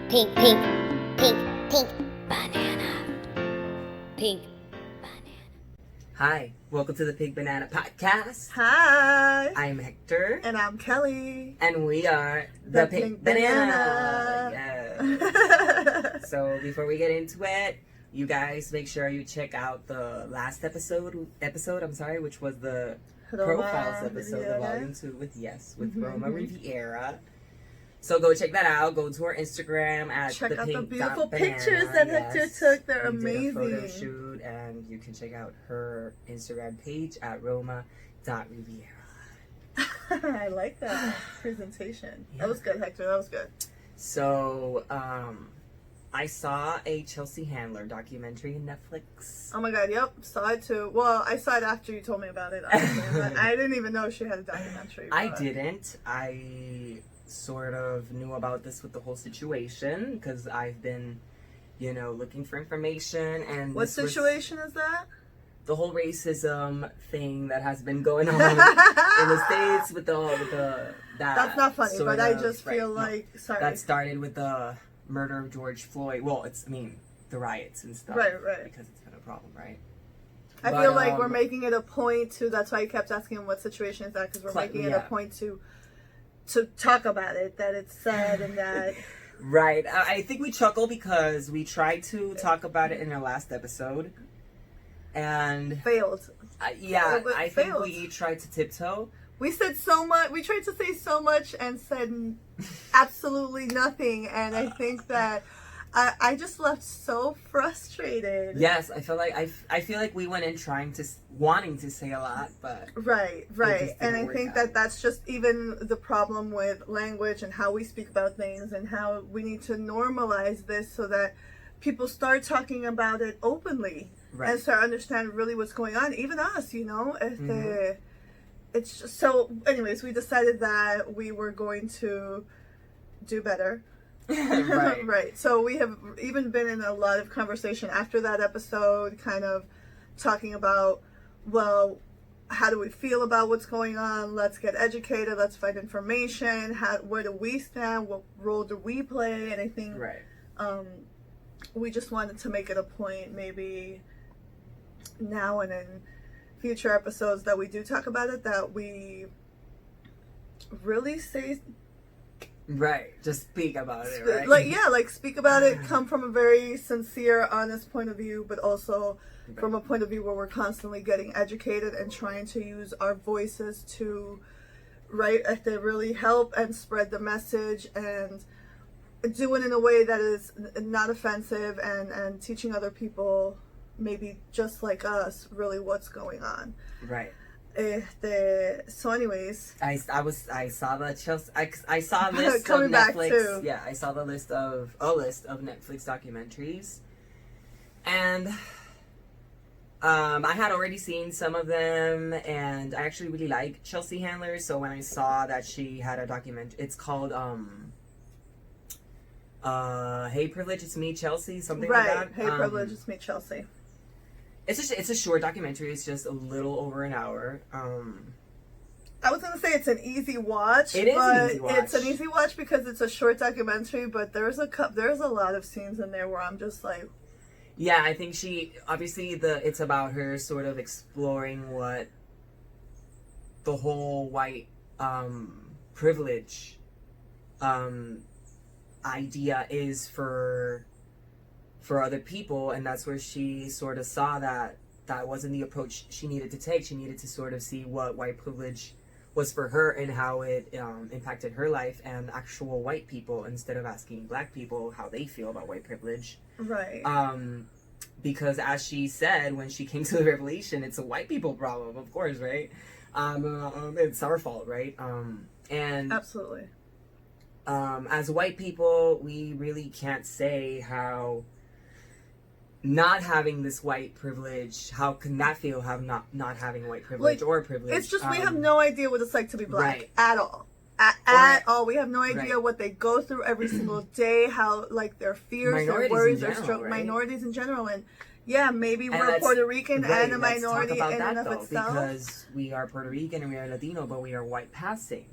Pink, pink, pink, pink banana. Pink banana. Hi, welcome to the Pink Banana Podcast. Hi. I'm Hector. And I'm Kelly. And we are the Pink Banana. Yeah. So before we get into it, you guys make sure you check out the last episode, which was the Profiles episode, the volume 2 with Roma Riviera. So go check that out. Go to our Instagram at check out the pink beautiful banana. pictures that Hector took. They're amazing. Did a photo shoot, and you can check out her Instagram page at roma.riviera. I like that presentation. Yeah. That was good, Hector. That was good. So, I saw a Chelsea Handler documentary on Netflix. Oh my god, yep. Saw it too. Well, I saw it after you told me about it, honestly. But I didn't even know she had a documentary. I didn't. I sort of knew about this with the whole situation because I've been, looking for information. And what situation is that? The whole racism thing that has been going on in the States with the That's not funny, but I just feel like sorry. That started with the murder of George Floyd. Well, the riots and stuff. Right. Because it's been a problem, right? I feel like we're making it a point to. That's why I kept asking him what situation is that, because we're making it a point to talk about it, that it's sad and that. Right. I think we chuckle because we tried to talk about it in our last episode. And failed. I think we tried to tiptoe. We said so much. We tried to say so much and said absolutely nothing. And I think that I just left so frustrated. Yes, I feel like we went in wanting to say a lot, but right. And I think that's just even the problem with language and how we speak about things, and how we need to normalize this so that people start talking about it openly. Right. And start understanding really what's going on. Even us, it's just, so anyways, we decided that we were going to do better. Right. Right. So we have even been in a lot of conversation after that episode, kind of talking about, well, how do we feel about what's going on? Let's get educated. Let's find information. Where do we stand? What role do we play? And I think we just wanted to make it a point, maybe now and in future episodes that we do talk about it, that we really say just speak about it, right? Speak about it, come from a very sincere, honest point of view, but also from a point of view where we're constantly getting educated and trying to use our voices to really help and spread the message, and do it in a way that is not offensive, and teaching other people, maybe just like us, really what's going on. Right. So anyways, I saw the Chelsea. I saw a list coming of back Netflix. too. Yeah, I saw a list of Netflix documentaries, and I had already seen some of them, and I actually really like Chelsea Handler. So when I saw that she had a documentary, it's called "Hey Privilege, It's Me, Chelsea," something like that. Hey Privilege, It's Me, Chelsea. It's a short documentary. It's just a little over an hour. I was gonna say it's an easy watch. It is an easy watch. It's an easy watch because it's a short documentary, but there's a lot of scenes in there where I'm just like. Yeah, I think it's about her sort of exploring what the whole white privilege idea is for other people, and that's where she sort of saw that wasn't the approach she needed to take. She needed to sort of see what white privilege was for her and how it impacted her life and actual white people, instead of asking black people how they feel about white privilege. Right. Because as she said, when she came to the revelation, it's a white people problem, of course, right? It's our fault, right? And absolutely. As white people, we really can't say how not having this white privilege, how can that feel, not having white privilege or privilege? It's just we have no idea what it's like to be black at all. At all. We have no idea what they go through every single day, how their fears, their worries, their struggles, minorities in general. And yeah, maybe we're Puerto Rican and a minority in and of itself. Because we are Puerto Rican and we are Latino, but we are white passing.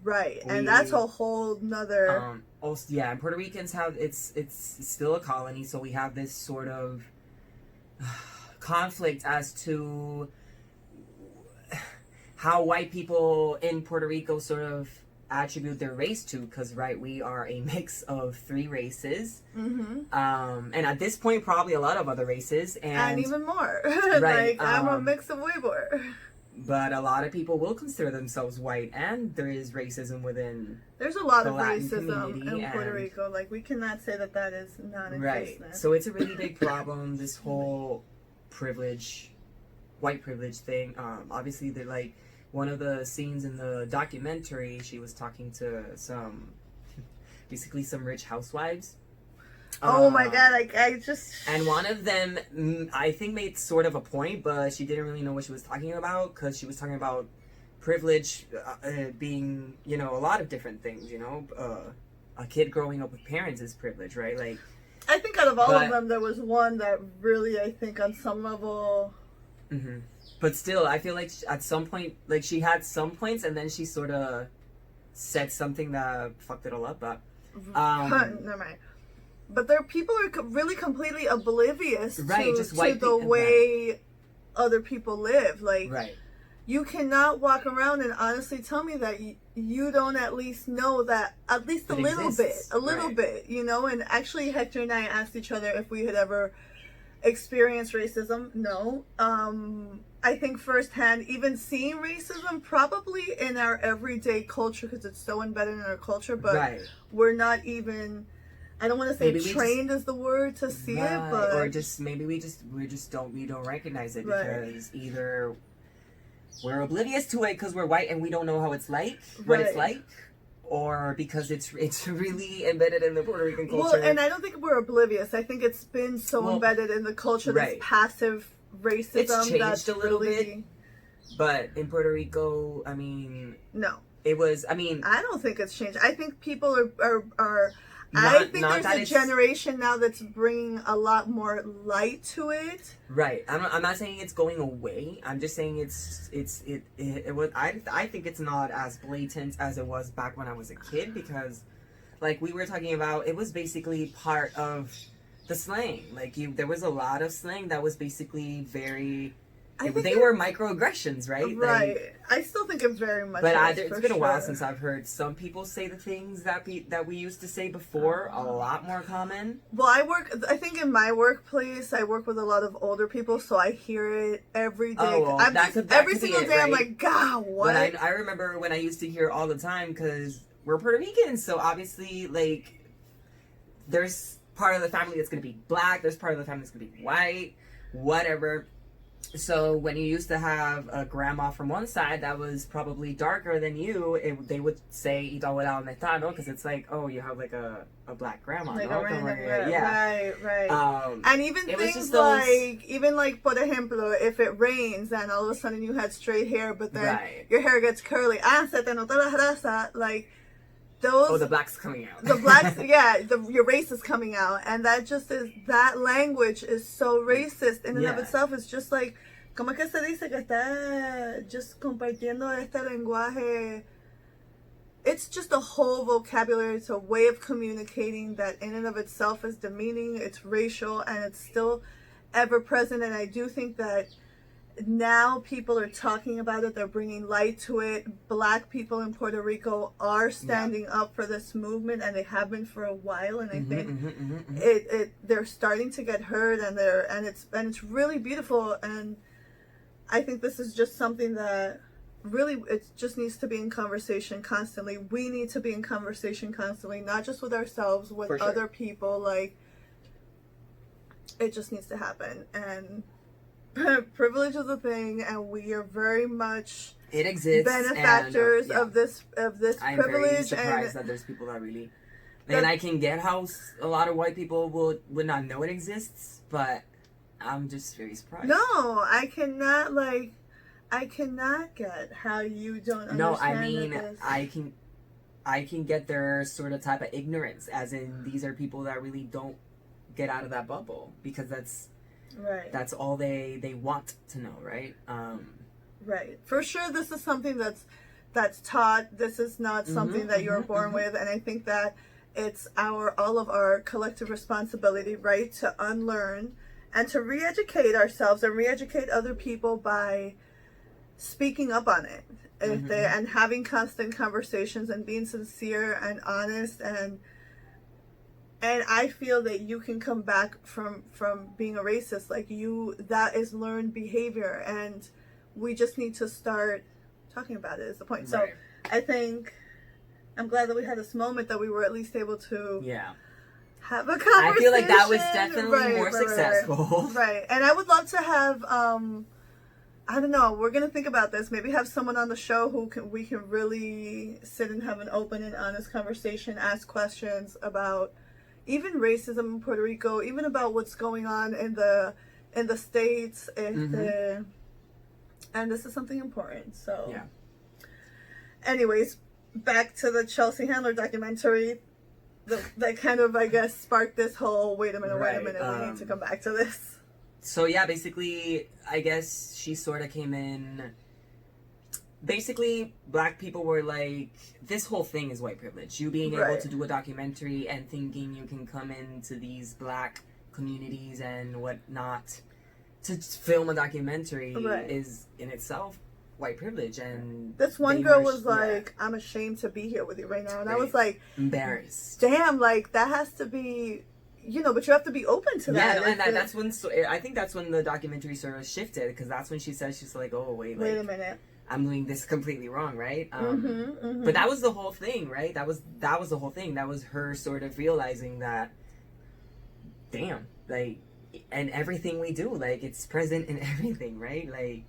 Right, and that's a whole nother. Also, yeah, and Puerto Ricans have it's still a colony, so we have this sort of conflict as to how white people in Puerto Rico sort of attribute their race to, because right, we are a mix of 3 races, and at this point probably a lot of other races, and even more. Right, like I'm a mix of way more. But a lot of people will consider themselves white, and there is racism within. There's a lot the of Latin racism in Puerto and- Rico. Like, we cannot say that that is non-existent. Right. So it's a really big problem, this whole privilege, white privilege thing. Obviously, they're like, one of the scenes in the documentary, she was talking to basically some rich housewives. Oh my god, I just... And one of them, I think, made sort of a point, but she didn't really know what she was talking about, because she was talking about privilege being, you know, a lot of different things, you know. A kid growing up with parents is privilege, right? Like, I think out of all of them, there was one that really, I think, on some level... Mm-hmm. But still, I feel like at some point, like, she had some points, and then she sort of said something that fucked it all up, but... Never mind. But there, people are really completely oblivious right, to the way other people live. Like, you cannot walk around and honestly tell me that you don't at least know that, at least a little bit, you know? And actually, Hector and I asked each other if we had ever experienced racism. No. I think firsthand, even seeing racism probably in our everyday culture, because it's so embedded in our culture, but we're not even... I don't want to say trained is the word to see it, but or just maybe we don't recognize it, because either we're oblivious to it because we're white and we don't know how it's like, what it's like, or because it's really embedded in the Puerto Rican culture. Well, and I don't think we're oblivious. I think it's been so embedded in the culture, this passive racism. It's changed that's a little bit, but in Puerto Rico, I mean, no, it was. I mean, I don't think it's changed. I think people are I think there's a generation now that's bringing a lot more light to it. Right. I'm not saying it's going away. I'm just saying it was. I think it's not as blatant as it was back when I was a kid, because, like we were talking about, it was basically part of the slang. Like there was a lot of slang that was basically very. They were microaggressions, right? Right. I still think it very much. But it's been a while since I've heard some people say the things that we used to say before. A lot more common. Well, I think in my workplace, I work with a lot of older people, so I hear it every day. Oh, well, every single day, right? I'm like, God, what? But I remember when I used to hear all the time, because we're Puerto Ricans, so obviously, like, there's part of the family that's going to be black, there's part of the family that's going to be white, whatever. So when you used to have a grandma from one side that was probably darker than you, they would say "Ita abuela donde está," no? Because it's like, oh, you have like a black grandma, like no? Right. And even things like, por ejemplo, if it rains and all of a sudden you had straight hair, but then your hair gets curly, se te nota la raza, like those. Oh, the black's coming out. The blacks, your race is coming out, and that language is so racist in and of itself. It's just like, ¿cómo que se dice que está just compartiendo este lenguaje? It's just a whole vocabulary. It's a way of communicating that in and of itself is demeaning. It's racial, and it's still ever present. And I do think that now people are talking about it. They're bringing light to it. Black people in Puerto Rico are standing up for this movement, and they have been for a while. And I think they're starting to get heard, and it's really beautiful. And I think this is just something that really, it just needs to be in conversation constantly. We need to be in conversation constantly, not just with ourselves, with other people. Like, it just needs to happen. And privilege is a thing, and we are very much benefactors of this privilege. I'm very surprised that there's people that really, and I can get how a lot of white people would not know it exists, but I'm just very surprised. No, I cannot get how you don't understand. No, I mean, I can get their sort of type of ignorance, as in these are people that really don't get out of that bubble, because that's all they want to know, right? Right. For sure, this is something that's that's taught. This is not something that you're born with, and I think that it's all of our collective responsibility, right, to unlearn and to re-educate ourselves and re-educate other people by speaking up on it, and having constant conversations and being sincere and honest, and I feel that you can come back from being a racist. Like, that is learned behavior, and we just need to start talking about it is the point. So I think I'm glad that we had this moment that we were at least able to have a conversation. I feel like that was definitely more successful. Right. And I would love to have, I don't know, we're going to think about this. Maybe have someone on the show we can really sit and have an open and honest conversation, ask questions about even racism in Puerto Rico, even about what's going on in the States. And this is something important. So, anyways, back to the Chelsea Handler documentary. That kind of, I guess, sparked this whole, wait a minute, we need to come back to this. So, yeah, basically, I guess she sort of came in. Basically, black people were like, this whole thing is white privilege. You being able to do a documentary and thinking you can come into these black communities and whatnot to film a documentary is in itself white privilege. And this one girl was like, I'm ashamed to be here with you right now. And I was like, embarrassed. Damn, like, that has to be, but you have to be open to that. Yeah, and that's when, I think that's when the documentary sort of shifted, because that's when she said, she's like, oh, wait a minute. I'm doing this completely wrong, right? But that was the whole thing, right? That was the whole thing. That was her sort of realizing that, damn, like, and everything we do, like, it's present in everything, right? Like,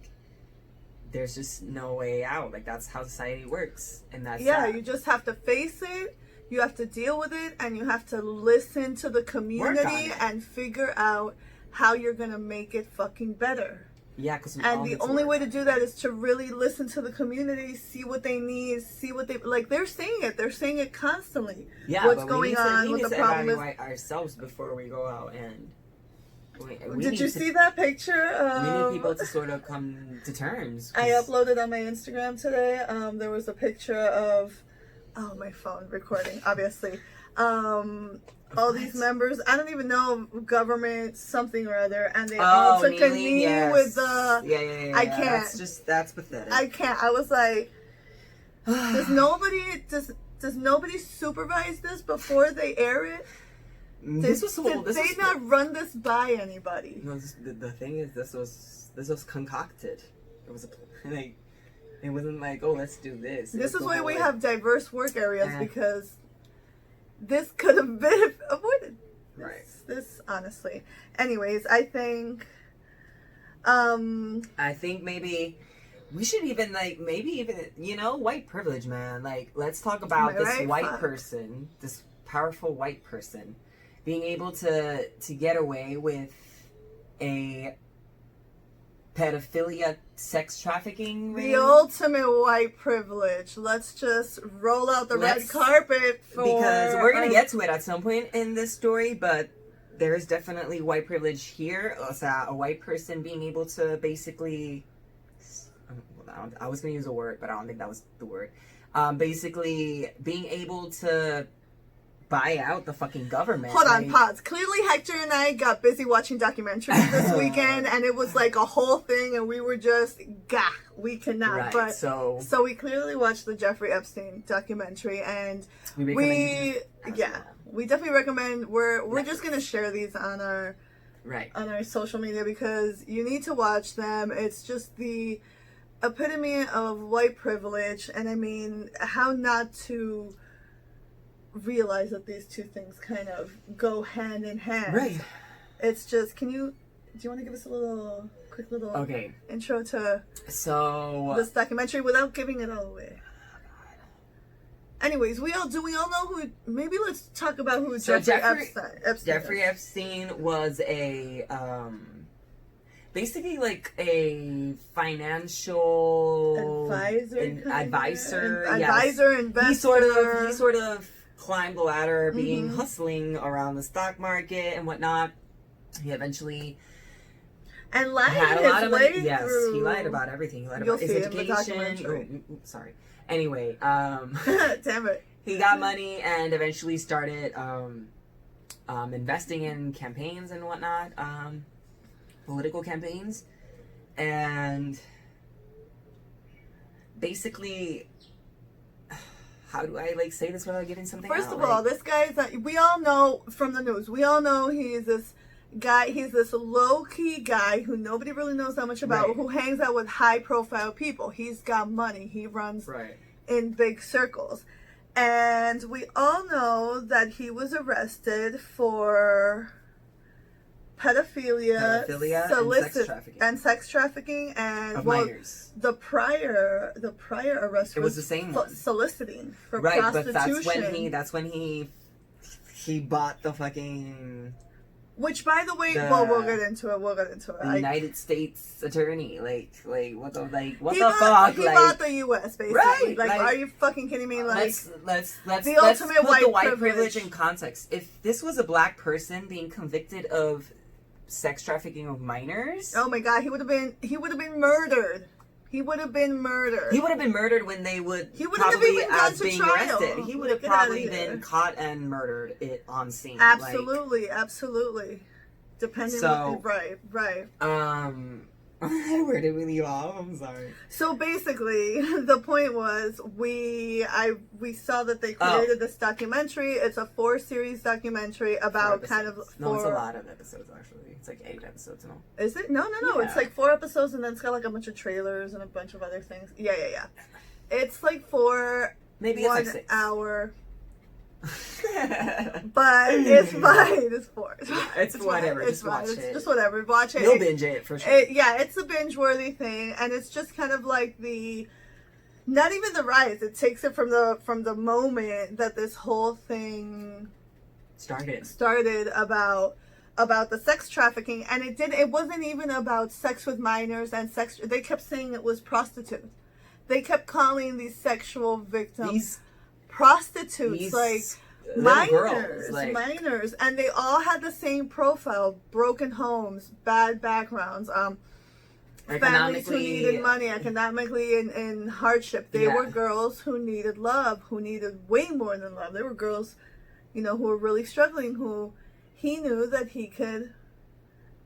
there's just no way out. Like, that's how society works, and that's sad. You just have to face it. You have to deal with it, and you have to listen to the community and figure out how you're gonna make it fucking better. Yeah, because the only way to do that is to really listen to the community, see what they need, see what they like. They're saying it. They're saying it constantly. Yeah, what's going on? What the problem is? Ourselves before we go out and. Did you see that picture? We need people to sort of come to terms. I uploaded on my Instagram today. There was a picture of, my phone recording, obviously. All these members, I don't even know, government something or other, and they all took a knee with the. Yeah. I can't. That's pathetic. I can't. I was like, does nobody supervise this before they air it? Did they not run this by anybody? The thing is, this was concocted. It was it wasn't like, oh, let's do this. This is why we have diverse work areas, because this could have been avoided. Right. This honestly. Anyways, I think maybe we should even white privilege, man. Like, let's talk about this white person, this powerful white person, being able to get away with a pedophilia, sex trafficking ring. The ultimate white privilege. Let's just roll out the red carpet for... Because we're going to get to it at some point in this story, but there is definitely white privilege here. A white person being able to basically... I was going to use a word, but I don't think that was the word. Basically, being able to buy out the fucking government. Hold on, pause. Clearly Hector and I got busy watching documentaries this weekend, and it was like a whole thing, and we were just, we cannot. Right, but so we clearly watched the Jeffrey Epstein documentary, and we definitely recommend. We're just gonna share these on our on our social media, because you need to watch them. It's just the epitome of white privilege, and I mean, how not to realize that these two things kind of go hand in hand. Right. It's just, do you want to give us a quick little intro to this documentary without giving it all away? Anyways, we all know who. Maybe let's talk about who Jeffrey Epstein. Jeffrey Epstein was a basically like a financial advisor, investor. He sort of climbed the ladder, hustling around the stock market and whatnot. He eventually had a lot of money. Yes, he lied about everything. He lied about his education. Anyway, Damn it. he got money and eventually started investing in campaigns and whatnot, political campaigns, and basically, how do I say this without giving something First out? of all, this guy is we all know from the news. We all know he's this guy. He's this low key guy who nobody really knows that much about. Right. Who hangs out with high profile people. He's got money. He runs in big circles, and we all know that he was arrested for pedophilia and sex trafficking, and of minors. The prior arrest was the same one. Soliciting for prostitution. But that's when he bought the fucking. Which, by the way, we'll get into it. The United States attorney, what the fuck? He like, bought the U.S. basically. Right? Are you fucking kidding me? Let's the put ultimate the white privilege in context. If this was a black person being convicted of sex trafficking of minors, oh my god, he would have been murdered. He would have been murdered. He would have been murdered when they would he probably as being trial. arrested. He would have probably been caught and murdered on scene. Absolutely. Depending on right. Where did we leave off? I'm sorry. So basically, the point was we saw that they created this documentary. It's a 4-series documentary about it's a lot of episodes actually. It's 8 episodes in all. Is it? No. Yeah. It's 4 episodes, and then it's got a bunch of trailers and a bunch of other things. Yeah. It's 4. Maybe it's 6 hour. But it's fine. It's 4. It's whatever. It's just watch it. Just whatever. Watch it. You'll binge it for sure. It's a binge-worthy thing, and it's just kind of not even the rise. It takes it from the moment that this whole thing started about the sex trafficking, and it wasn't even about sex with minors and sex. They kept saying it was prostitutes. They kept calling these sexual victims prostitutes, minors, and they all had the same profile: broken homes, bad backgrounds, families who needed money, economically in hardship. They were girls who needed love, who needed way more than love. They were girls, who were really struggling, who he knew that he could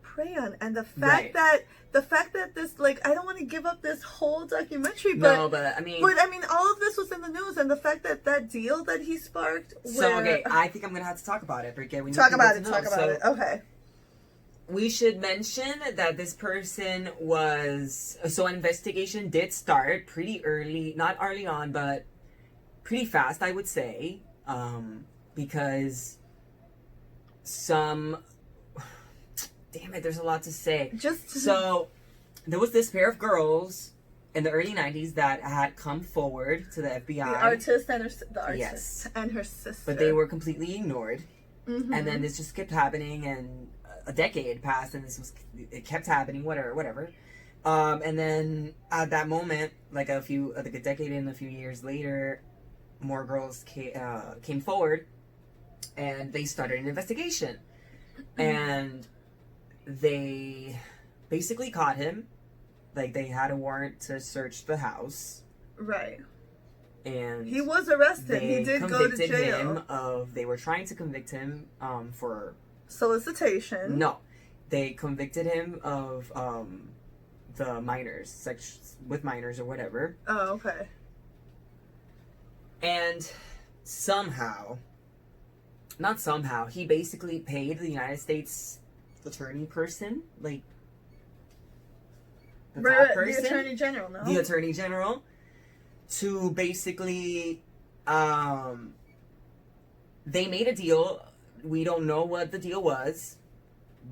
prey on. And the fact that this, I don't want to give up this whole documentary, but all of this was in the news, and the fact that deal that he sparked. I think I'm gonna have to talk about it, because talk about it. Okay. We should mention that this person was... So an investigation did start pretty early. Not early on, but pretty fast, I would say. Because Damn it, there's a lot to say. So, there was this pair of girls in the early 90s that had come forward to the FBI. The artist and her sister. But they were completely ignored. Mm-hmm. And then this just kept happening, and a decade passed, and it kept happening, whatever. And then at that moment, a decade and a few years later, more girls came forward, and they started an investigation. And they basically caught him. They had a warrant to search the house. Right. And he was arrested. He did go to jail. They were trying to convict him for solicitation. No. They convicted him of the minors, sex with minors or whatever. Oh, okay. And he basically paid the United States attorney person, the top person, the attorney general, no? The attorney general, to basically, they made a deal. We don't know what the deal was,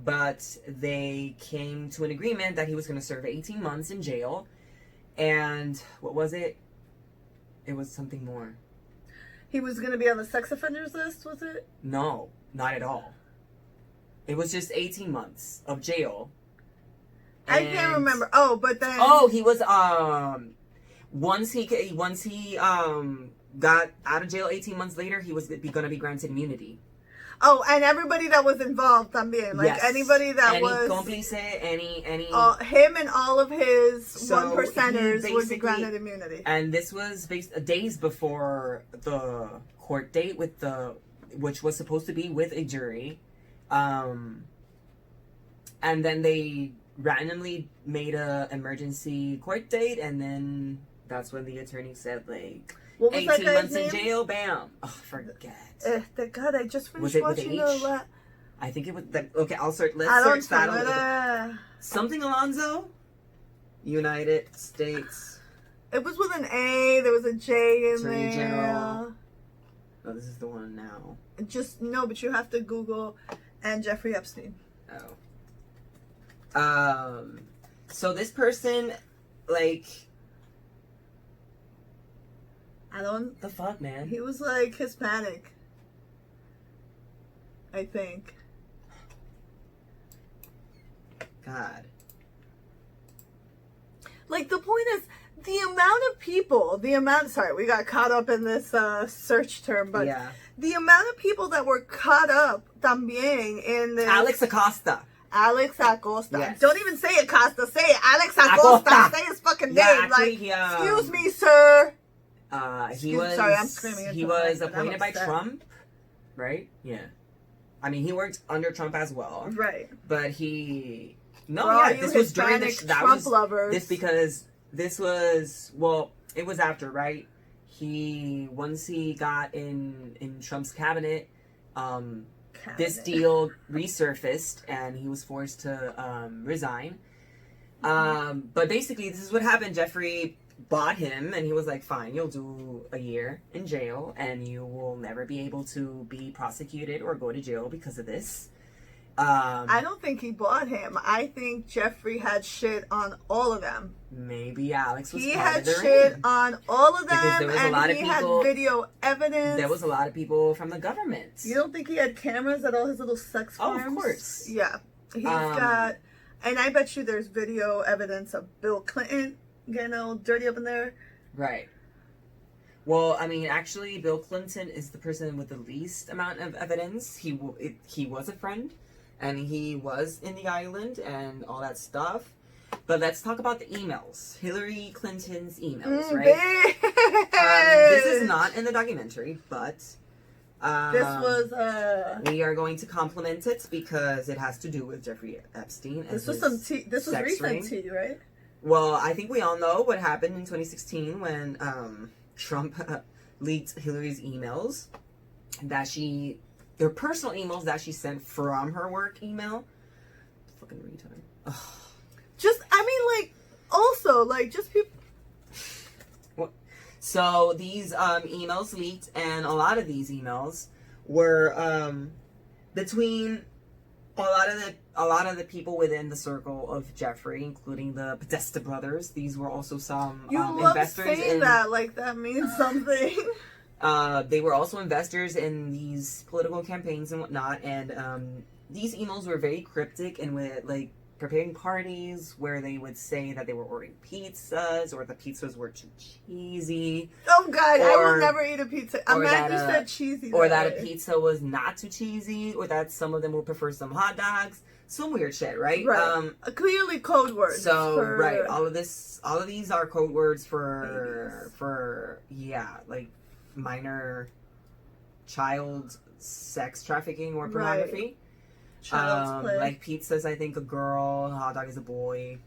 but they came to an agreement that he was going to serve 18 months in jail. And what was it? It was something more. He was going to be on the sex offenders list, was it? No, not at all. It was just 18 months of jail. I can't remember. Oh, but then... Oh, he was, once he got out of jail 18 months later, he was going to be granted immunity. Oh, and everybody that was involved también. Like, Yes. anybody that any was... cómplice, any... him and all of his So one percenters he would be basically- granted immunity. And this was days before the court date which was supposed to be with a jury. And then they randomly made a emergency court date, and then that's when the attorney said, like, What was that 18 guy's months in name? jail, bam. Oh, forget. Thank God, I just Was finished it with watching H? the... I think it was... Okay, I'll search. Let's I don't search that a little bit. know. Something Alonzo? United States... It was with an A. There was a J in Attorney there. General. Oh, this is the one now. Just no, but you have to Google and Jeffrey Epstein. Oh. So this person, like, I don't. the fuck, man. He was like Hispanic, I think. God. Like, the point is, the amount of people, sorry, we got caught up in this search term, but Yeah. the amount of people that were caught up también in this. Alex Acosta. Alex Acosta. Yes. Don't even say Acosta, say it. Alex Acosta. Acosta. Say his fucking Yeah, name. actually, Like, he, excuse me, sir. He was. Sorry, I'm screaming into He the was mic, but I'm appointed by upset. Trump, right? Yeah. I mean, he worked under Trump as well, Right. but he. No, For all yeah, you this was during the. Hispanic That Trump was lovers. this because this was it was after, right? Once he got in Trump's cabinet, this deal resurfaced and he was forced to resign. But basically, this is what happened. Jeffrey bought him and he was like, fine, you'll do a year in jail and you will never be able to be prosecuted or go to jail because of this. I don't think he bought him. I think Jeffrey had shit on all of them. Maybe Alex was He part had of the shit ring. on all of Because them, there was a and lot of he people- had video evidence. There was a lot of people from the government. You don't think he had cameras at all his little sex Oh, farms? of course. Yeah. He's got, and I bet you there's video evidence of Bill Clinton getting all dirty up in there. Right. Well, I mean, actually, Bill Clinton is the person with the least amount of evidence. He was a friend, and he was in the island and all that stuff. But let's talk about the emails. Hillary Clinton's emails, right? This is not in the documentary, but This was we are going to compliment it because it has to do with Jeffrey Epstein. And this was his some tea. This was sex recent ring. tea, right? Well, I think we all know what happened in 2016 when Trump leaked Hillary's emails their personal emails that she sent from her work email. Fucking retard. Ugh. Just, I mean, like, also, like, just people. So these emails leaked, and a lot of these emails were between a lot of the people within the circle of Jeffrey, including the Podesta brothers. These were also some You love investors saying in that, like that means something. They were also investors in these political campaigns and whatnot, and these emails were very cryptic and with like preparing parties where they would say that they were ordering pizzas or the pizzas were too cheesy. Oh God, I Or- will never eat a pizza. I'm or mad that, you said cheesy. Or that a way. pizza was not too cheesy, or that some of them would prefer some hot dogs. Some weird shit, right? Right. Clearly code words. So for- right, all of these are code words for like minor child sex trafficking or pornography. Child's play. Like pizza's I think a girl, hot dog is a boy.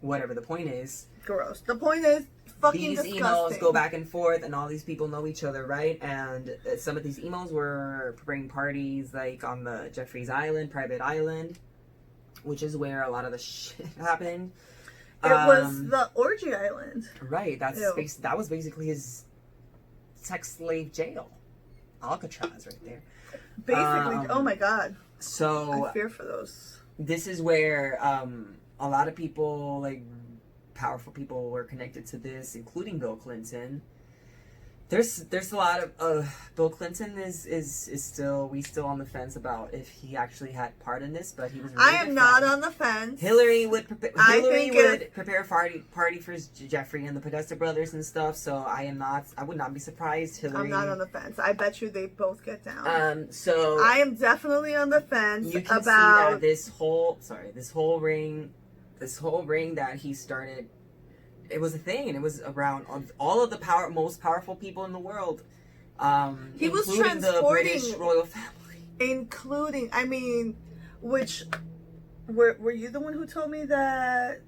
Whatever the point is. Gross. The point is, fucking These disgusting. emails go back and forth, and all these people know each other, right? And some of these emails were preparing parties, like on the Jeffrey's Island, private island, which is where a lot of the shit happened. It was the orgy island. Right. Ew. That was basically his sex slave jail, Alcatraz, right there. Basically, oh my God. So I fear for those. this is where a lot of people, like powerful people, were connected to this, including Bill Clinton. There's a lot of Bill Clinton is still on the fence about if he actually had part in this, but he was. Really I am not on the fence. Hillary would prepare a party for Jeffrey and the Podesta brothers and stuff. So I would not be surprised. Hillary. I'm not on the fence. I bet you they both get down. So I am definitely on the fence you can about see that this whole ring that he started. It was a thing, and it was around all of the most powerful people in the world. He was including the British royal family. Including, I mean, which were you the one who told me that?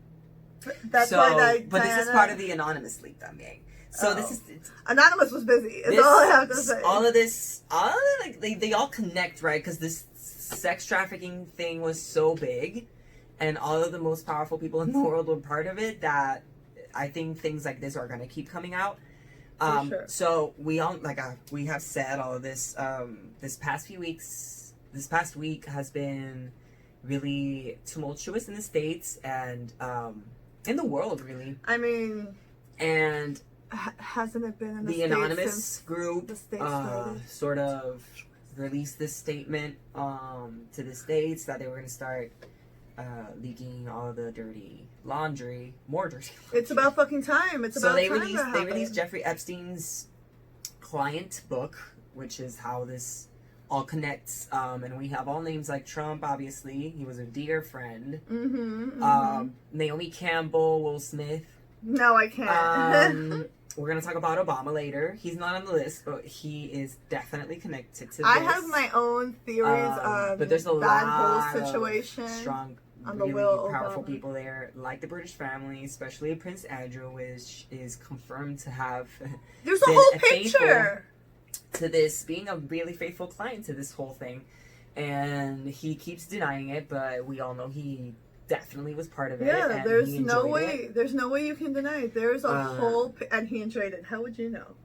That's why but Diana, this is part of the anonymous leak también. So this is Anonymous was busy. Is all I have to say. All of this, like they all connect, right? Because this sex trafficking thing was so big, and all of the most powerful people in the world were part of it. That I think things like this are going to keep coming out. Sure. So we have said all of this. This past week has been really tumultuous in the States and in the world, really. I mean, and hasn't it been in the the States anonymous since group the States started? Sort of released this statement to the States that they were going to start leaking all of the dirty laundry, more dirty laundry. It's about fucking time. It's about time. They released Jeffrey Epstein's client book, which is how this all connects. And we have all names like Trump, obviously. He was a dear friend. Naomi Campbell, Will Smith. No, I can't. We're going to talk about Obama later. He's not on the list, but he is definitely connected to this. I have my own theories on but there's a that lot whole situation. Of strong, on really the Will powerful Obama. people there, like the British family, especially Prince Andrew, which is confirmed to have There's a been whole faithful picture to this, being a really faithful client to this whole thing. And he keeps denying it, but we all know he definitely was part of it. Yeah, and there's he no enjoyed way. it. There's no way you can deny it. There's a whole, and he enjoyed it. How would you know?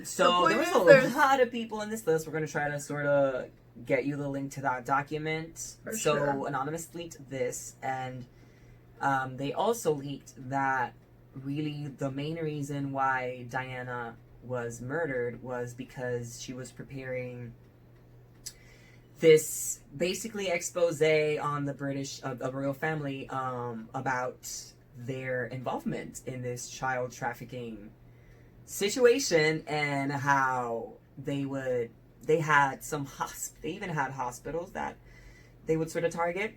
So there was a lot of people in this list. We're going to try to sort of get you the link to that document. For so sure. Anonymous leaked this, and they also leaked that really the main reason why Diana was murdered was because she was preparing this basically expose on the British royal family about their involvement in this child trafficking situation, and how they even had hospitals that they would sort of target,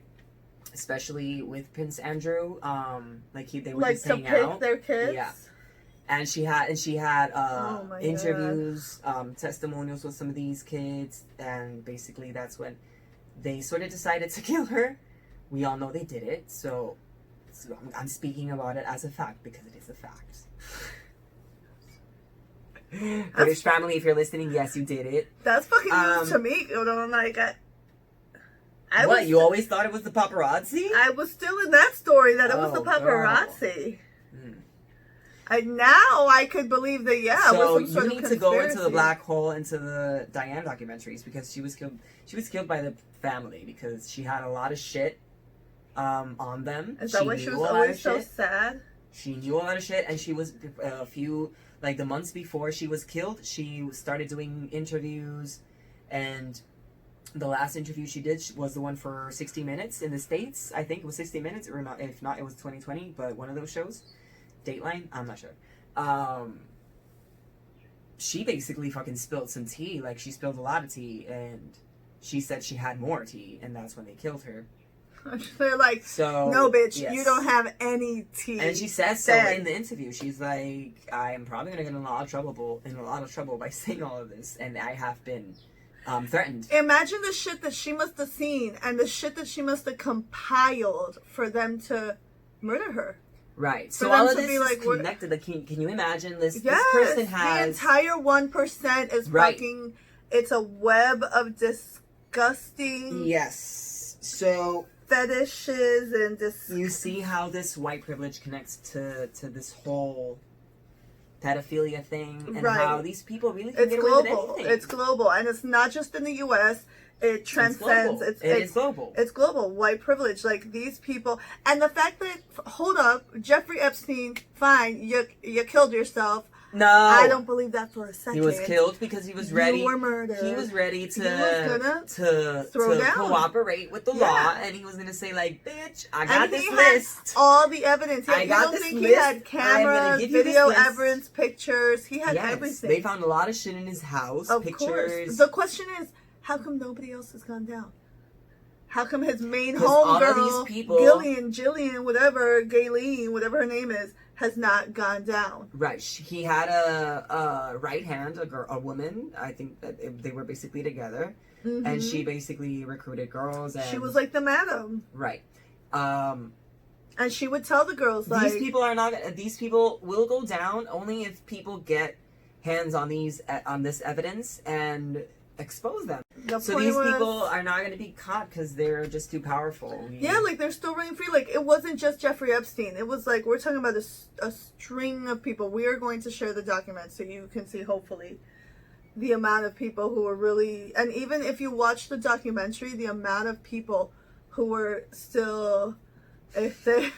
especially with Prince Andrew. They would just hang out. Their kids. Yeah. And she had Oh my interviews, testimonials with some of these kids, and basically that's when they sort of decided to kill her. We all know they did it, so I'm speaking about it as a fact because it is a fact. British family, if you're listening, yes, you did it. That's fucking news to me. You know, like you always thought it was the paparazzi? I was still in that story that it was the paparazzi. Now I could believe that, yeah. So it was some sort you of need to go into the conspiracy. black hole, into the Diane documentaries, because she was killed. She was killed by the family because she had a lot of shit on them. Is that why she was always so sad? She knew a lot of shit, and she was the months before she was killed, she started doing interviews, and the last interview she did was the one for 60 Minutes in the States. I think it was 60 Minutes, or not. If not, it was 2020, but one of those shows. Dateline? I'm not sure. She basically fucking spilled some tea. Like, she spilled a lot of tea, and she said she had more tea, and that's when they killed her. They're like, so, no, bitch, yes. you don't have any tea. And she says so in the interview. She's like, I am probably going to get in a lot of trouble by saying all of this, and I have been threatened. Imagine the shit that she must have seen, and the shit that she must have compiled for them to murder her. Right. For So them all of to this be is like, connected. Like, can you imagine this? Yes, This person has... the entire 1% is Right. fucking... It's a web of disgusting... Yes. So... fetishes and you see how this white privilege connects to this whole pedophilia thing and Right. how these people really can It's get away with global. anything. It's global, and it's not just in the U.S. It transcends. It is global. It's global. White privilege, like these people, and the fact that hold up, Jeffrey Epstein, fine, you killed yourself. No, I don't believe that for a second. He was killed because he was ready. You were murdered. He was ready He was to throw down. cooperate with the Yeah. law, and he was gonna say like, "Bitch, I got And this he list. had all the evidence. I You got don't this think list. he had I'm cameras, gonna give you this video list." evidence, pictures. He had Yes, everything. they found a lot of shit in his house. Of pictures. course. The question is, how come nobody else has gone down? How come his main 'Cause all of homegirl, these people- Jillian, whatever, Gayleen, whatever her name is, has not gone down? Right. He had a right hand, a woman. I think that they were basically together, and she basically recruited girls. And She was like the madam. right. And she would tell the girls, like, These people are not. These people will go down only if people get hands on this evidence and expose them. the So point these was- people are not going to be caught because they're just too powerful. Yeah, like they're still running free. Like it wasn't just Jeffrey Epstein. It was like we're talking about a string of people. We are going to share the document so you can see hopefully the amount of people who were really, and even if you watch the documentary, the amount of people who were still, if they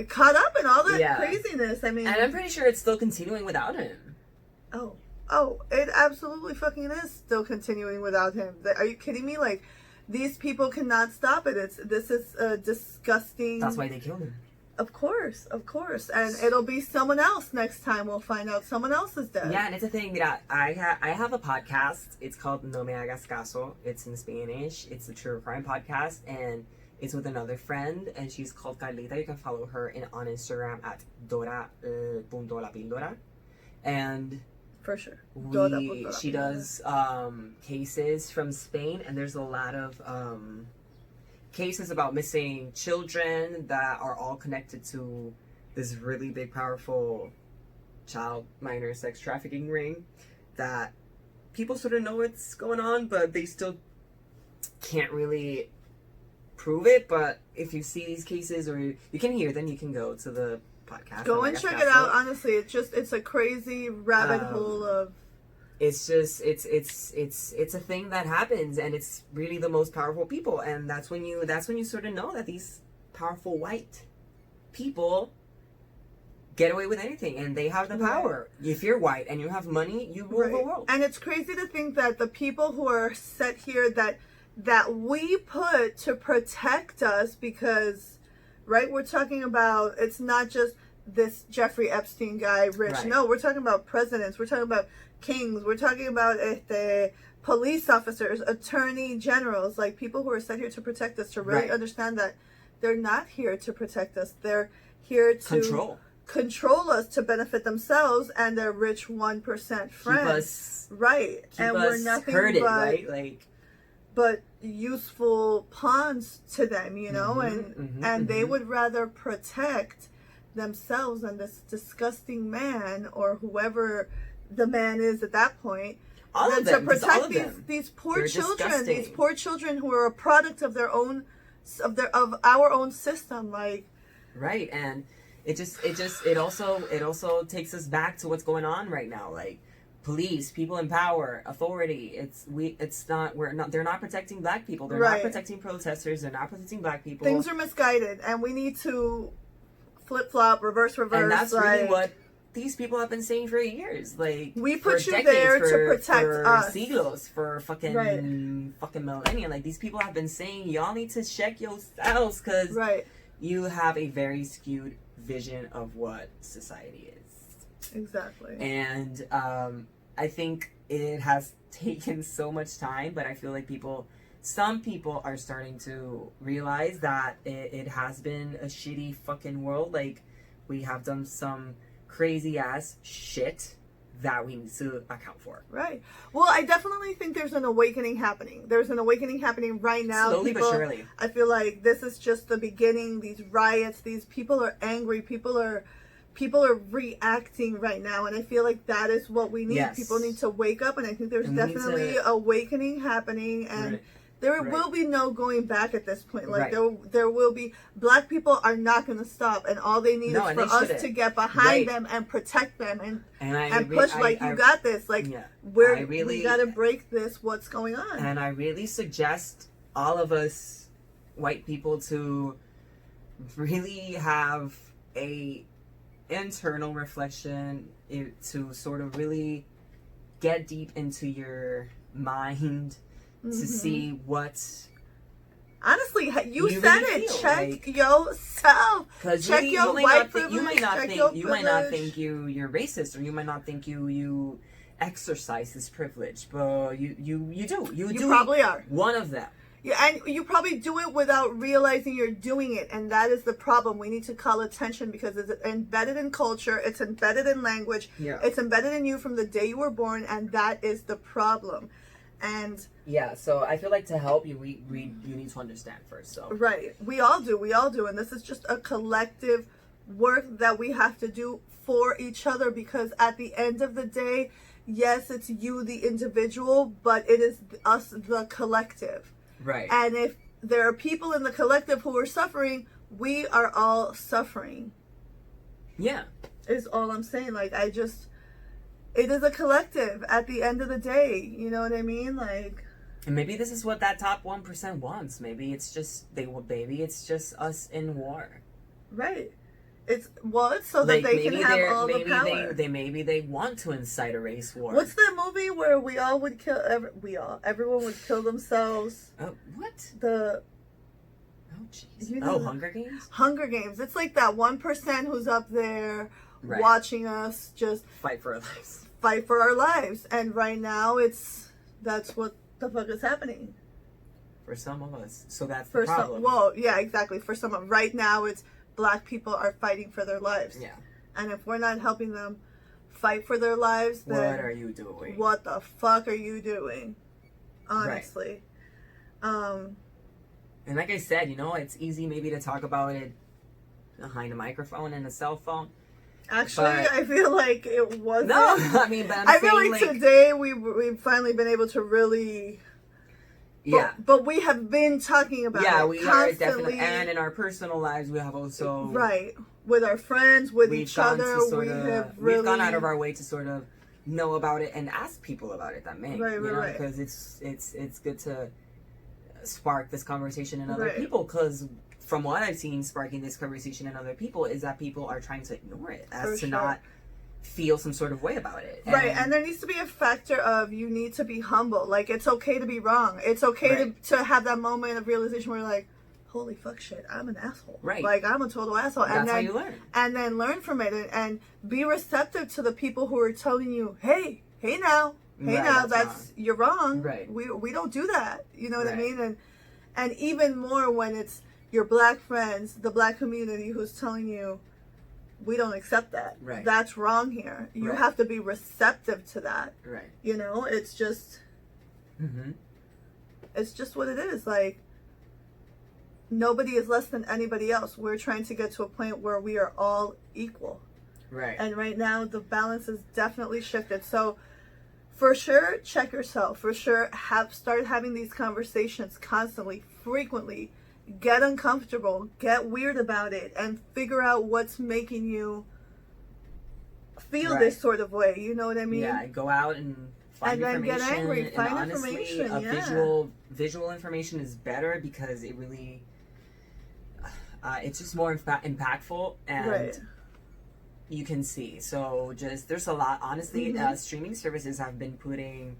caught up in all that Yeah. craziness. I mean, And I'm pretty sure it's still continuing without him. Oh, it absolutely fucking is still continuing without him. Are you kidding me? Like, these people cannot stop it. This is disgusting. That's why they killed him. Of course. And it'll be someone else next time. We'll find out someone else is dead. Yeah, and it's a thing. Mira, I have a podcast. It's called No Me Hagas Caso. It's in Spanish. It's a true crime podcast, and it's with another friend, and she's called Carlita. You can follow her on Instagram at Dora.lapildora. And For sure. she does cases from Spain, and there's a lot of cases about missing children that are all connected to this really big, powerful child minor sex trafficking ring that people sort of know what's going on, but they still can't really prove it. But if you see these cases or you can hear them, you can go to the podcast. Go and check it out. Honestly, it's a crazy rabbit hole of. It's just it's a thing that happens, and it's really the most powerful people, and that's when you sort of know that these powerful white people get away with anything, and they have the power. If you're white and you have money, you rule the world. And it's crazy to think that the people who are set here that we put to protect us, because, right, we're talking about, it's not just this Jeffrey Epstein guy, rich. Right. No, we're talking about presidents. We're talking about kings. We're talking about police officers, attorney generals, like people who are set here to protect us, to really understand that they're not here to protect us. They're here to control us to benefit themselves and their rich 1% friends. We're nothing herded, but, right? Like, but useful pawns to them, you know, and they would rather protect themselves and this disgusting man or whoever the man is at that point, than to protect these poor children, these poor children who are a product of their own, of our own system, like. Right, and it also takes us back to what's going on right now, like police, people in power, authority. They're not protecting black people. They're not protecting protesters. They're not protecting black people. Things are misguided, and we need to flip-flop, reverse. And that's really what these people have been saying for years. Like, we put you decades, there to protect us. Siglos, for fucking millennia. Like, these people have been saying, y'all need to check yourselves because you have a very skewed vision of what society is. Exactly. And I think it has taken so much time, but I feel like some people are starting to realize that it has been a shitty fucking world. Like, we have done some crazy ass shit that we need to account for. Right. Well, I definitely think there's an awakening happening. There's an awakening happening right now. Slowly but surely. I feel like this is just the beginning. These riots, these people are angry. People are reacting right now, and I feel like that is what we need. People need to wake up, and I think there's definitely awakening happening, and There Right. will be no going back at this point. Like Right. there will be, black people are not going to stop, and all they need No, is and for they us shouldn't. to get behind Right. them and protect them And and push like you got this. Like yeah. we got to break this. What's going on? And I really suggest all of us white people to really have a internal reflection, to sort of really get deep into your mind to see what, Honestly, you You said really it. feel Check like- yourself. because Check your white privilege. you might not check think your you might not privilege. think you're racist, or you might not think you exercise this privilege, but you do You do probably are. one of them. Yeah, and you probably do it without realizing you're doing it, and that is the problem. We need to call attention because it's embedded in culture, it's embedded in language, Yeah. it's embedded in you from the day you were born, and that is the problem. And Yeah, so I feel like to help you, you need to understand first. So right, we all do, and this is just a collective work that we have to do for each other, because at the end of the day, yes, it's you, the individual, but it is us, the collective. right, And if there are people in the collective who are suffering, we are all suffering, yeah, is all I'm saying. Like, it is a collective at the end of the day. You know what I mean? Like, and maybe this is what that top 1% wants. Maybe it's just it's just us in war. right. It's so that they can have all the power. Maybe they want to incite a race war. What's that movie where we all would kill, everyone would kill themselves? What? The Oh, jeez. You know- Hunger Games? Hunger Games. It's like that 1% who's up there Right. watching us just Fight for our lives. fight for our lives. And right now that's what the fuck is happening. For some of us. So that's For the problem. some, well, yeah, exactly. For some, right now it's black people are fighting for their lives. Yeah. And if we're not helping them fight for their lives, then What are you doing? what the fuck are you doing? Honestly. And like I said, it's easy maybe to talk about it behind a microphone and a cell phone. Actually, But- I feel like it wasn't. No, I mean, but I'm I saying, feel like today we've finally been able to really. yeah. But we have been talking about Yeah, it we are constantly. definitely, and in our personal lives, we have also Right. With our friends, with we've each gone other, to sort we of have really we've gone out of our way to sort of know about it and ask people about it. That may, Right. because it's good to spark this conversation in other Right. people. Because from what I've seen, sparking this conversation in other people is that people are trying to ignore it, as For to sure. not feel some sort of way about it. Right, and there needs to be a factor of you need to be humble. Like, it's okay to be wrong. It's okay Right. to have that moment of realization where you're like, holy fuck shit, I'm an asshole. Right. Like, I'm a total asshole. That's and how then you learn. And then learn from it and be receptive to the people who are telling you, hey now, Right, that's you're wrong. Right. We don't do that. You know what I Right. mean? And even more when it's your black friends, the black community who's telling you, we don't accept that. Right. That's wrong here. You Right. have to be receptive to that. Right. It's just Mm-hmm. it's just what it is. Like, nobody is less than anybody else. We're trying to get to a point where we are all equal. Right. And right now the balance is definitely shifted. So for sure, check yourself. For sure, start having these conversations constantly, frequently. Get uncomfortable, get weird about it, and figure out what's making you feel Right. this sort of way. You know what I mean? Yeah, go out and find And then get information. angry, and find honestly, information, a yeah. visual information is better because it really it's just more impactful, and Right. you can see. So there's a lot. Honestly, Mm-hmm. Streaming services have been putting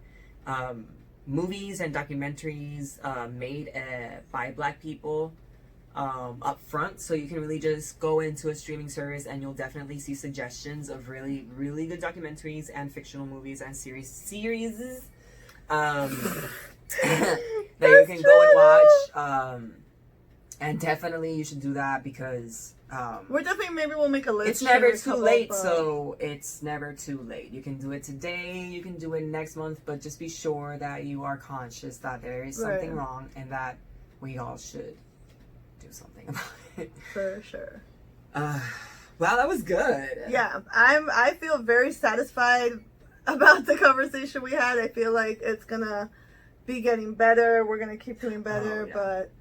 movies and documentaries made by Black people up front, so you can really just go into a streaming service and you'll definitely see suggestions of really, really good documentaries and fictional movies and series that you can go and watch. And definitely you should do that because We're definitely, maybe we'll make a list. it's never share a too couple late. of, So it's never too late. You can do it today, you can do it next month, but just be sure that you are conscious that there is something Right. wrong and that we all should do something about it. for sure. Wow, that was good. Yeah, I feel very satisfied about the conversation we had. I feel like it's gonna be getting better. We're gonna keep doing better, yeah. but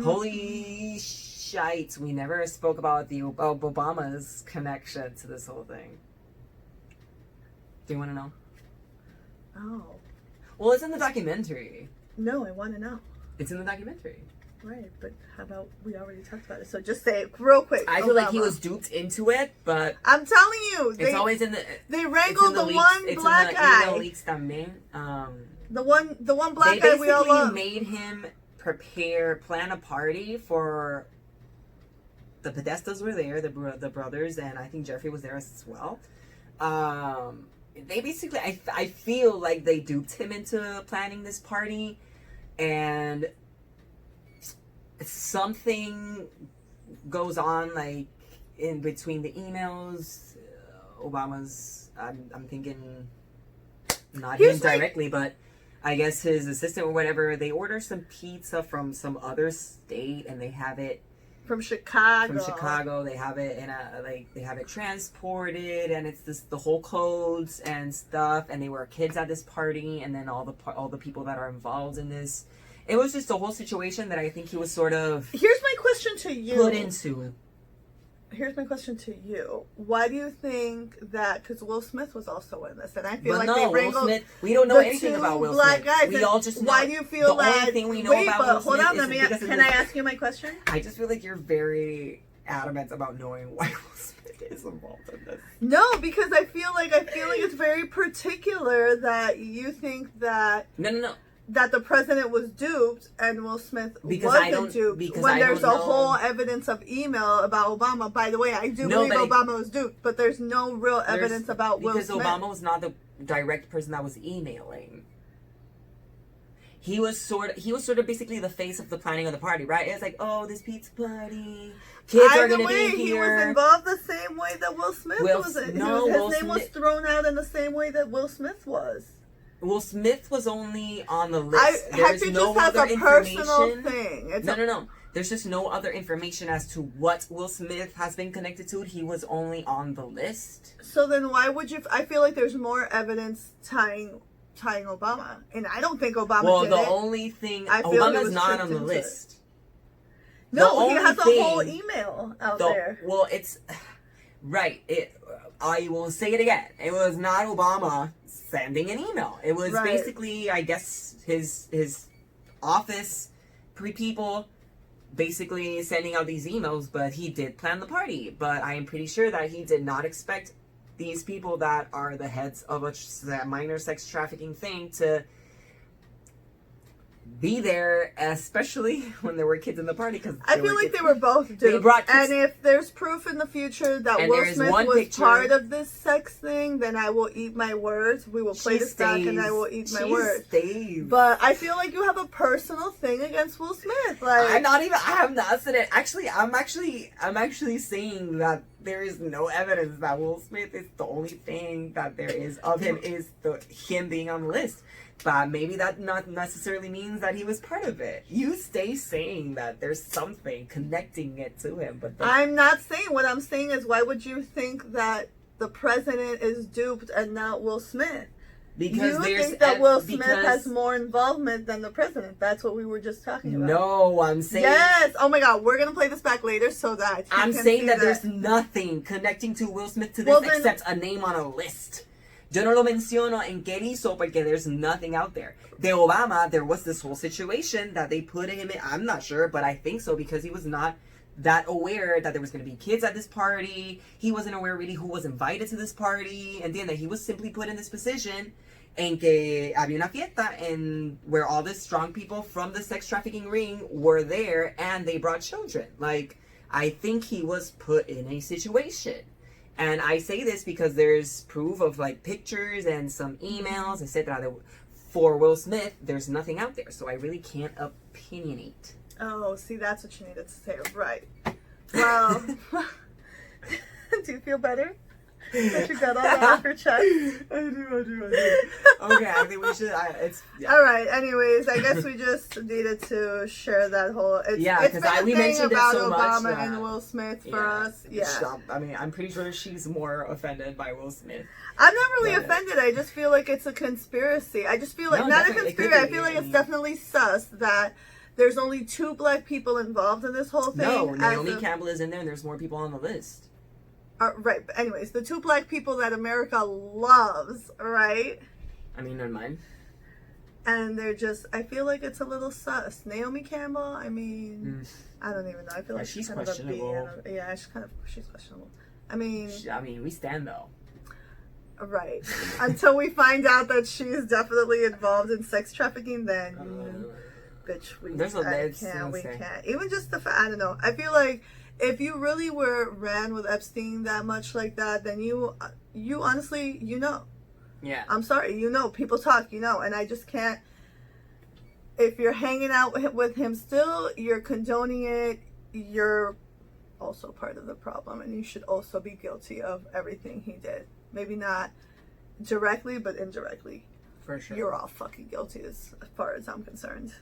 Holy shite! We never spoke about the Obama's connection to this whole thing. Do you want to know? Oh Well, it's in the documentary. no, I want to know. It's in the documentary. Right, but how about we already talked about it? So just say it real quick. I feel like he Obama. was duped into it, but I'm telling you, it's always in the. they It's wrangled in the the leaks, one it's black in the guy. email leaks también. The one black They guy we all basically love. made him plan a party for. The Podestas were there, the brothers, and I think Jeffrey was there as well. They basically, I feel like they duped him into planning this party, and something goes on like in between the emails. Obama's, I'm thinking, not him directly, but I guess his assistant or whatever. They order some pizza from some other state, and they have it From Chicago. They have it in they have it transported, and it's the whole codes and stuff. And they were kids at this party, and then all the people that are involved in this. It was just a whole situation that I think he was sort of Here's my question to you. put into. Here's my question to you. Why do you think that? Because Will Smith was also in this, and I feel But like no, they Will wrangled Smith. We don't know the anything two about Will black Smith. guys. We And all just know. why do you feel the that? only thing we know Wait, about but Will hold Smith on. is Let me. because of Can his- I ask you my question? I just feel like you're very adamant about knowing why Will Smith is involved in this. No, because I feel like it's very particular that you think that No. that the president was duped and Will Smith Because I wasn't don't- duped because when I there's a don't know. whole evidence of email about Obama. By the way, I do No, believe but Obama was duped, but there's no real evidence about Will because Smith. Obama was not the direct person that was emailing. He was sort of basically the face of the planning of the party, right? It's like, oh, this pizza party, kids are Either gonna way, be he was here. involved the same way that Will Smith was. Will His Smith- name was thrown out in the same way that Will Smith was. Will Smith was only on the list. Hector just has a personal information. thing. It's No. There's just no other information as to what Will Smith has been connected to. He was only on the list. So then why would you? I feel like there's more evidence tying Obama, and I don't think Obama Well, did the it. only thing I feel he Obama's was not tricked on the into list. No, The he only has a thing- whole email out there. Well, it's right. I will say it again. It was not Obama sending an email. It was Right. basically, I guess, his office people basically sending out these emails. But he did plan the party. But I am pretty sure that he did not expect these people that are the heads of a minor sex trafficking thing to be there, especially when there were kids in the party. Because I feel like they were both duped. They brought kids- And if there's proof in the future that And Will there is Smith one was picture- part of this sex thing, then I will eat my words. We will play this back, and I will eat my words. Stays. But I feel like you have a personal thing against Will Smith. Like I have not said it. Actually, I'm actually saying that there is no evidence that Will Smith is the only thing that there is of him is him being on the list. But maybe that not necessarily means that he was part of it. You stay saying that there's something connecting it to him, but I'm not saying. What I'm saying is, why would you think that the president is duped and not Will Smith? because You there's think that Will Smith because- has more involvement than the president? That's what we were just talking about. No, I'm saying Yes. Oh my God, we're gonna play this back later so that you I'm can saying see that there's nothing connecting to Will Smith to this Well, then- except a name on a list. Yo no lo menciono en qué hizo porque there's nothing out there. De Obama, there was this whole situation that they put him in. I'm not sure, but I think so because he was not that aware that there was going to be kids at this party. He wasn't aware really who was invited to this party. And then that he was simply put in this position en que había una fiesta and where all the strong people from the sex trafficking ring were there and they brought children. Like, I think he was put in a situation. And I say this because there's proof of like pictures and some emails, etc. For Will Smith, there's nothing out there, so I really can't opinionate. Oh, see, that's what you needed to say, right? Well, do you feel better? That you got all that off your chest. I do. Okay, I think we should. Yeah. All right. Anyways, I guess we just needed to share that whole. It's been we a thing mentioned it about so Obama much. and Will Smith for us. Yeah. I mean, I'm pretty sure she's more offended by Will Smith. I'm not really offended. I just feel like it's a conspiracy. I just feel like not a conspiracy. I feel like it's definitely sus that there's only 2 black people involved in this whole thing. No, Naomi Campbell is in there, and there's more people on the list. Right. But anyways, the 2 black people that America loves, right? I mean, never mind. And they're just, I feel like it's a little sus. Naomi Campbell, I mean, I don't even know. I feel like she's kind questionable. of a B. Yeah, she's questionable. I mean, we stand though. Right. Until we find out that she's definitely involved in sex trafficking, then, bitch, we can't. Even just the fact, I don't know. I feel like if you really ran with Epstein that much like that, then you honestly, Yeah. I'm sorry, people talk, and I just can't. If you're hanging out with him still, you're condoning it. You're also part of the problem, and you should also be guilty of everything he did. Maybe not directly, but indirectly. For sure. You're all fucking guilty as far as I'm concerned.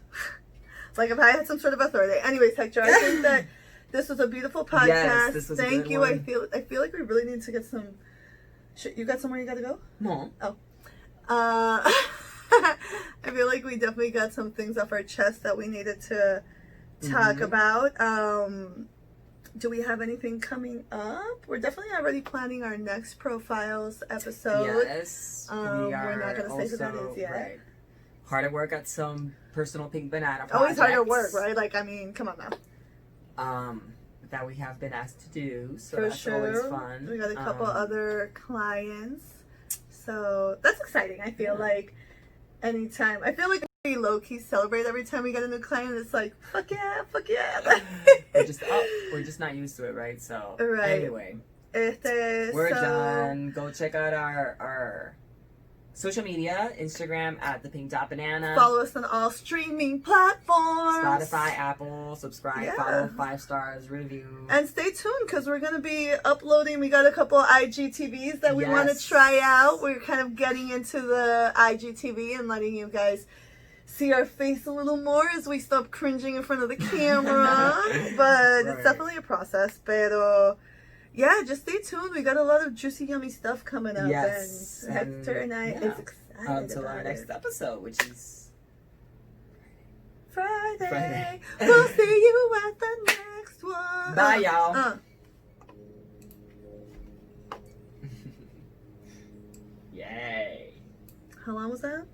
Like if I had some sort of authority. Anyways, Hector, I think that this was a beautiful podcast. Yes, this was Thank a good you. one. I feel like we really need to get some. You got somewhere you gotta go? No. Oh. I feel like we definitely got some things off our chest that we needed to talk about. Do we have anything coming up? We're definitely already planning our next profiles episode. Yes. We're not going to say who that is yet. Right. Hard at work at some personal pink banana projects. Always hard at work, right? Like, I mean, come on now. That we have been asked to do, so For that's sure. always fun. We got a couple other clients. So that's exciting. I feel like anytime. I feel like we low-key celebrate every time we get a new client. It's like, fuck yeah. We're just not used to it, right? So Right. anyway, we're done. Go check out our social media, Instagram at @thepink.banana. Follow us on all streaming platforms. Spotify, Apple, subscribe, Yeah. follow, 5 stars, review. And stay tuned because we're going to be uploading. We got a couple IGTVs that we want to try out. We're kind of getting into the IGTV and letting you guys see our face a little more as we stop cringing in front of the camera. But it's definitely a process. Pero yeah, just stay tuned. We got a lot of juicy, yummy stuff coming up. Yes. And Hector and I is excited until about our next episode, which is Friday. We'll see you at the next one. Bye, y'all. Yay. How long was that?